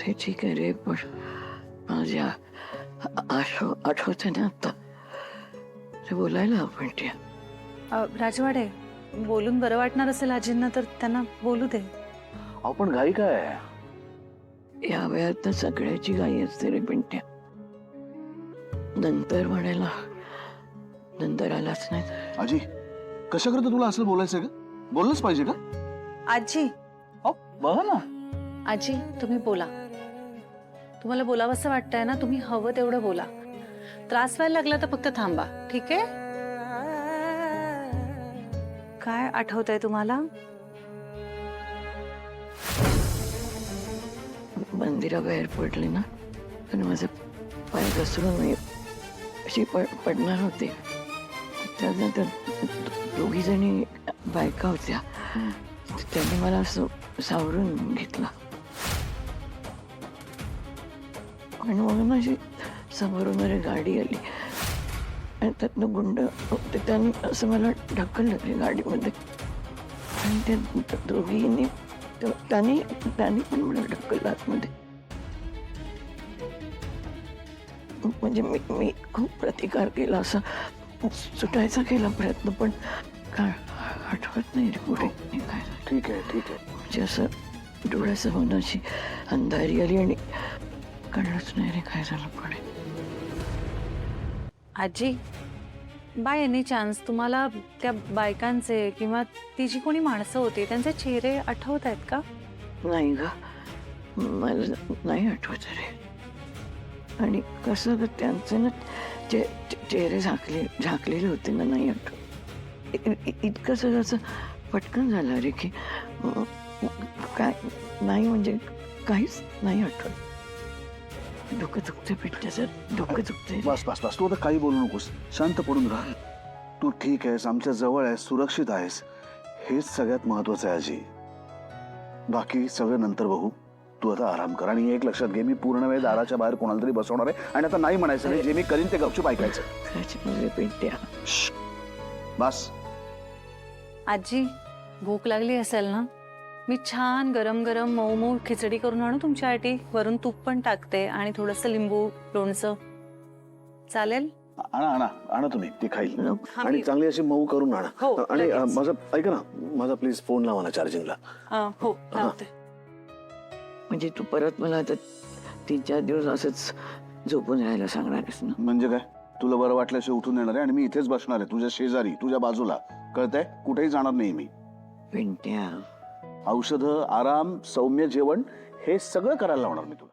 ते ठीक आहे रे, पण माझ्या आठवते ना आता ते बोलायला आपण त्या राजवाडे, बोलून बरं वाटणार असेल आजींना तर त्यांना बोलू दे. अहो पण घाई काय? या वयात तर सगळ्याची घाई असते रे पिंट्या. नंतर म्हणायला नंतर आलाच नाही तर. आजी कशा करता तुला असं बोलायचंय का? बोललंच पाहिजे का? आजी, अहो बघा ना. आजी तुम्ही बोला. तुम्हाला बोलावंसं वाटतंय ना, तुम्ही हवं तेवढं बोला. त्रास व्हायला लागला तर फक्त थांबा, ठीक आहे? काय आठवतंय तुम्हाला? मंदिराबाहेर पडले ना, पण माझं पाय घसरून मी अशी पडणार होते. त्यानंतर दोघी जणी बायका होत्या, त्यांनी मला असं सावरून घेतलं आणि मग ना अशी समोरून अरे गाडी आली आणि त्यातनं गुंड होते, त्यांनी असं मला ढकललं ते गाडीमध्ये आणि त्या दोघींनी त्यांनी पण मला ढकललं आतमध्ये. म्हणजे मी खूप प्रतिकार केला, असा सुटायचा केला प्रयत्न, पण काय आठवत नाही रे पुढे काय झालं. ठीक आहे ठीक आहे. म्हणजे असं डोळ्यासमोर अशी अंधारी आली आणि कळलंच नाही रे काय झालं पुढे. आजी, बाय एनी चान्स तुम्हाला त्या बायकांचे किंवा ती जी कोणी माणसं होती त्यांचे चेहरे आठवत आहेत का? नाही ग, मला नाही आठवत रे. आणि कसं ग त्यांचं ना चेहरे झाकलेले होते ना, नाही आठवत. इतकं सगळं असं पटकन झालं रे की काय नाही, म्हणजे काहीच नाही आठवत. डोकं दुखते पिट्ट्याचं, डोकं दुखते. बस बस बस, तू आता काही बोलू नकोस, शांत पडून राहा. तू ठीक आहेस, आमच्या जवळ आहेस, सुरक्षित आहेस, हेच सगळ्यात महत्वाचं आहे आजी. बाकी सगळं नंतर बघू. तू आता आराम कर आणि एक लक्षात घे, मी पूर्ण वेळ दाराच्या बाहेर कोणाला तरी बसवणार आहे आणि आता नाही म्हणायचं नाही, जे मी करीन ते गपचूप ऐकायचं. पिट्ट्या बस. आजी, भूक लागली असेल ना, मी छान गरम गरम मऊ मऊ खिचडी करून आणू तुमच्यासाठी. वरून तूप पण टाकते आणि थोडंसं लिंबू लोणचं. चालेल? आणा आणा आणा, तुम्ही ती खाईल हा, आणि मी- चांगली अशी मऊ करून आणा. हो, आणि लगेच. माझा ऐका ना, माझा प्लीज फोन लावा ना चार्जिंगला. हो, लावते. म्हणजे तू परत मला आता 3-4 दिवस असंच झोपून राहायला सांगणार आहेस ना? म्हणजे काय, तुला बरं वाटल्याशिवाय उठून येणार आहे आणि मी इथेच बसणार आहे, तुझ्या शेजारी, तुझ्या बाजूला. कळतंय? कुठेही जाणार नाही मी. पिंट्या औषधं, आराम, सौम्य जेवण, हे सगळं करायला लावणार मी तुला.